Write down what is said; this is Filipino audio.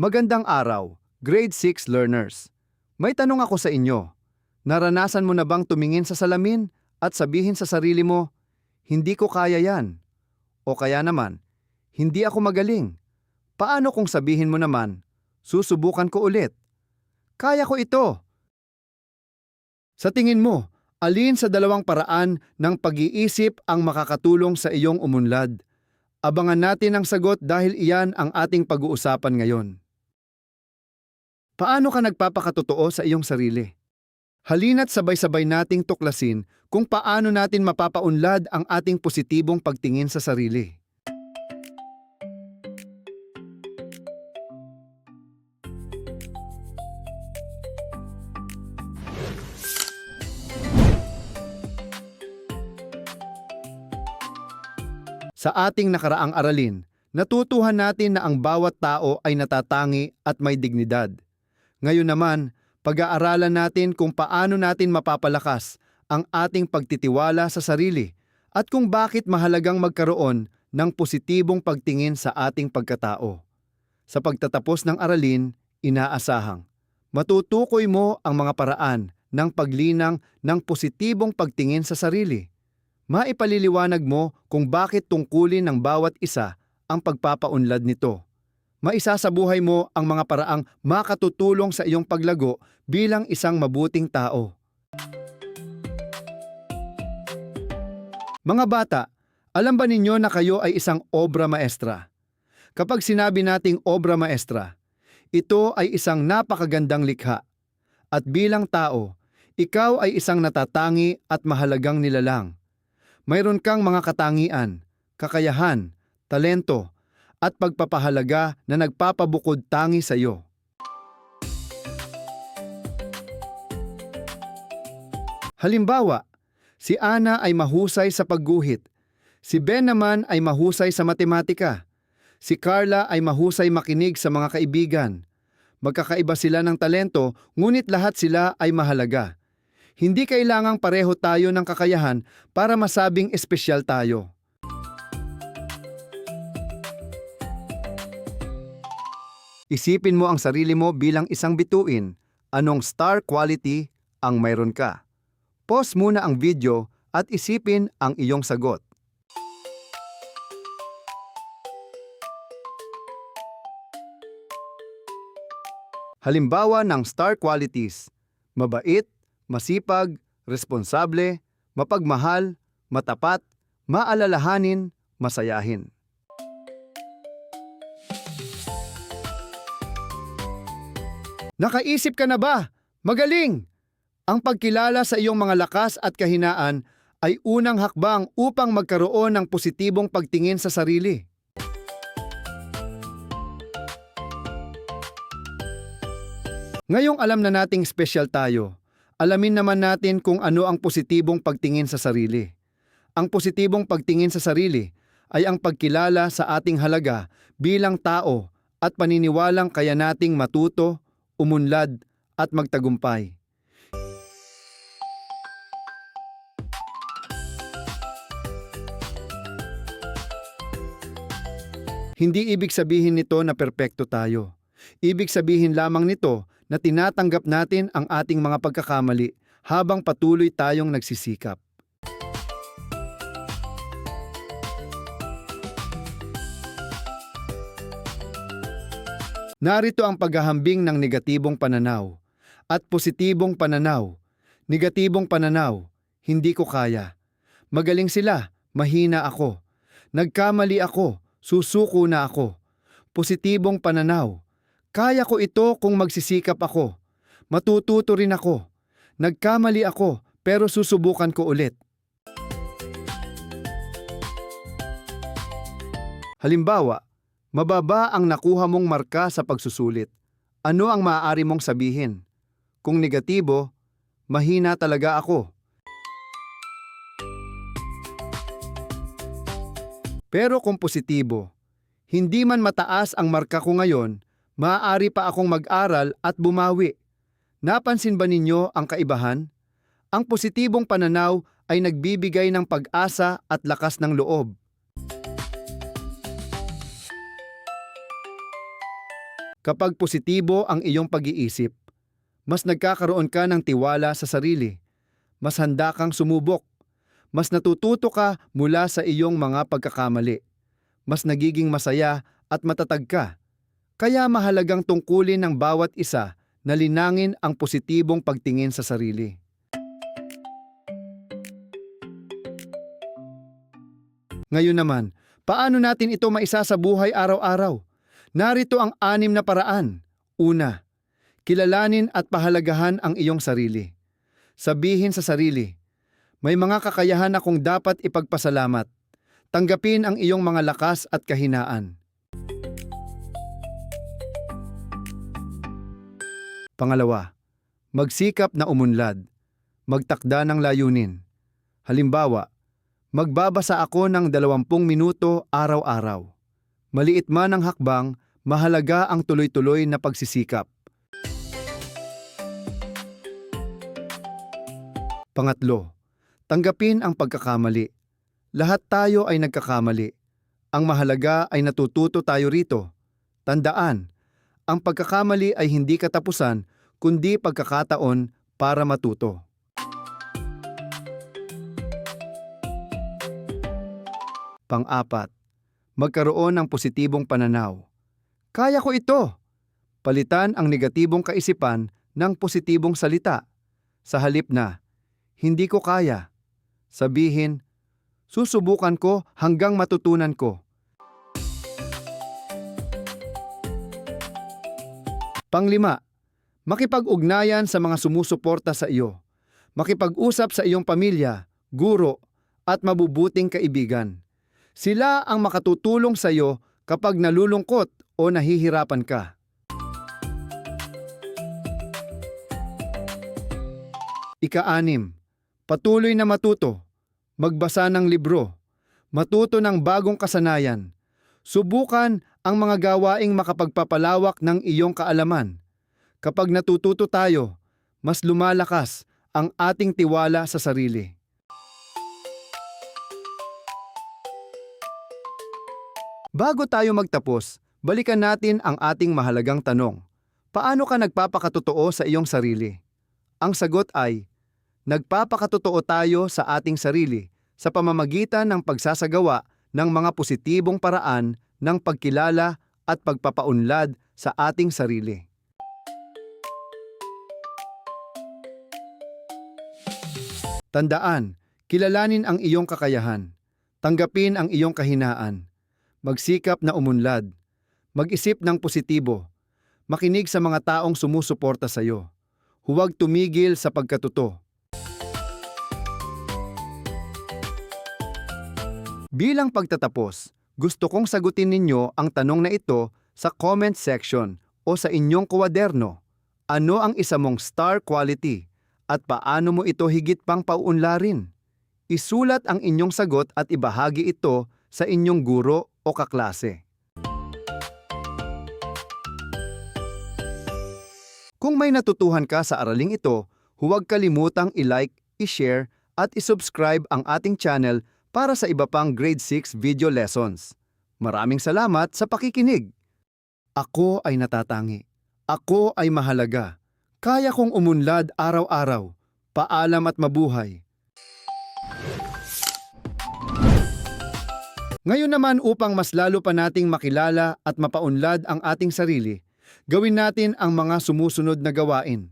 Magandang araw, Grade 6 learners. May tanong ako sa inyo. Naranasan mo na bang tumingin sa salamin at sabihin sa sarili mo, hindi ko kaya yan? O kaya naman, hindi ako magaling. Paano kung sabihin mo naman, susubukan ko ulit? Kaya ko ito. Sa tingin mo, alin sa dalawang paraan ng pag-iisip ang makakatulong sa iyong umunlad? Abangan natin ang sagot dahil iyan ang ating pag-uusapan ngayon. Paano ka nagpapakatotoo sa iyong sarili? Halina't sabay-sabay nating tuklasin kung paano natin mapapaunlad ang ating positibong pagtingin sa sarili. Sa ating nakaraang aralin, natutuhan natin na ang bawat tao ay natatangi at may dignidad. Ngayon naman, pag-aaralan natin kung paano natin mapapalakas ang ating pagtitiwala sa sarili at kung bakit mahalagang magkaroon ng positibong pagtingin sa ating pagkatao. Sa pagtatapos ng aralin, inaasahang matutukoy mo ang mga paraan ng paglinang ng positibong pagtingin sa sarili. Maipaliliwanag mo kung bakit tungkulin ng bawat isa ang pagpapaunlad nito. Maisasabuhay mo ang mga paraang makatutulong sa iyong paglago bilang isang mabuting tao. Mga bata, alam ba ninyo na kayo ay isang obra maestra? Kapag sinabi nating obra maestra, ito ay isang napakagandang likha. At bilang tao, ikaw ay isang natatangi at mahalagang nilalang. Mayroon kang mga katangian, kakayahan, talento, at pagpapahalaga na nagpapabukod tangi sa iyo. Halimbawa, si Ana ay mahusay sa pagguhit, si Ben naman ay mahusay sa matematika, si Carla ay mahusay makinig sa mga kaibigan. Magkakaiba sila ng talento, ngunit lahat sila ay mahalaga. Hindi kailangang pareho tayo ng kakayahan para masabing espesyal tayo. Isipin mo ang sarili mo bilang isang bituin. Anong star quality ang mayroon ka? Pause muna ang video at isipin ang iyong sagot. Halimbawa ng star qualities: mabait, masipag, responsable, mapagmahal, matapat, maalalahanin, masayahin. Nakaisip ka na ba? Magaling! Ang pagkilala sa iyong mga lakas at kahinaan ay unang hakbang upang magkaroon ng positibong pagtingin sa sarili. Ngayong alam na nating espesyal tayo, alamin naman natin kung ano ang positibong pagtingin sa sarili. Ang positibong pagtingin sa sarili ay ang pagkilala sa ating halaga bilang tao at paniniwalang kaya nating matuto, umunlad at magtagumpay. Hindi ibig sabihin nito na perpekto tayo. Ibig sabihin lamang nito na tinatanggap natin ang ating mga pagkakamali habang patuloy tayong nagsisikap. Narito ang paghahambing ng negatibong pananaw at positibong pananaw. Negatibong pananaw, hindi ko kaya. Magaling sila, mahina ako. Nagkamali ako, susuko na ako. Positibong pananaw, kaya ko ito kung magsisikap ako. Matututo rin ako. Nagkamali ako pero susubukan ko ulit. Halimbawa, mababa ang nakuha mong marka sa pagsusulit. Ano ang maaari mong sabihin? Kung negatibo, mahina talaga ako. Pero kung positibo, hindi man mataas ang marka ko ngayon, maaari pa akong mag-aral at bumawi. Napansin ba ninyo ang kaibahan? Ang positibong pananaw ay nagbibigay ng pag-asa at lakas ng loob. Kapag positibo ang iyong pag-iisip, mas nagkakaroon ka ng tiwala sa sarili, mas handa kang sumubok, mas natututo ka mula sa iyong mga pagkakamali, mas nagiging masaya at matatag ka. Kaya mahalagang tungkulin ng bawat isa na linangin ang positibong pagtingin sa sarili. Ngayon naman, paano natin ito maisa sa buhay araw-araw? Narito ang 6 na paraan. Una, kilalanin at pahalagahan ang iyong sarili. Sabihin sa sarili, may mga kakayahan akong dapat ipagpasalamat. Tanggapin ang iyong mga lakas at kahinaan. Pangalawa, magsikap na umunlad. Magtakda ng layunin. Halimbawa, magbabasa ako ng 20 minuto araw-araw. Maliit man ang hakbang, mahalaga ang tuloy-tuloy na pagsisikap. Pangatlo, tanggapin ang pagkakamali. Lahat tayo ay nagkakamali. Ang mahalaga ay natututo tayo rito. Tandaan, ang pagkakamali ay hindi katapusan, kundi pagkakataon para matuto. Pang-apat, magkaroon ng positibong pananaw. Kaya ko ito! Palitan ang negatibong kaisipan ng positibong salita. Sa halip na, hindi ko kaya. Sabihin, susubukan ko hanggang matutunan ko. Panglima, makipag-ugnayan sa mga sumusuporta sa iyo. Makipag-usap sa iyong pamilya, guro, at mabubuting kaibigan. Sila ang makatutulong sa iyo kapag nalulungkot o nahihirapan ka. Ika-6, patuloy na matuto. Magbasa ng libro. Matuto ng bagong kasanayan. Subukan ang mga gawaing makapagpapalawak ng iyong kaalaman. Kapag natututo tayo, mas lumalakas ang ating tiwala sa sarili. Bago tayo magtapos, balikan natin ang ating mahalagang tanong. Paano ka nagpapakatotoo sa iyong sarili? Ang sagot ay, nagpapakatotoo tayo sa ating sarili sa pamamagitan ng pagsasagawa ng mga positibong paraan ng pagkilala at pagpapaunlad sa ating sarili. Tandaan, kilalanin ang iyong kakayahan. Tanggapin ang iyong kahinaan. Magsikap na umunlad. Mag-isip ng positibo. Makinig sa mga taong sumusuporta sa iyo. Huwag tumigil sa pagkatuto. Bilang pagtatapos, gusto kong sagutin ninyo ang tanong na ito sa comment section o sa inyong kwaderno. Ano ang isa mong star quality at paano mo ito higit pang pauunlarin? Isulat ang inyong sagot at ibahagi ito sa inyong guro o kaklase. Kung may natutuhan ka sa araling ito, huwag kalimutang i-like, i-share at i-subscribe ang ating channel para sa iba pang grade 6 video lessons. Maraming salamat sa pakikinig. Ako ay natatangi. Ako ay mahalaga. Kaya kong umunlad araw-araw. Paalam at mabuhay. Ngayon naman upang mas lalo pa nating makilala at mapaunlad ang ating sarili, gawin natin ang mga sumusunod na gawain.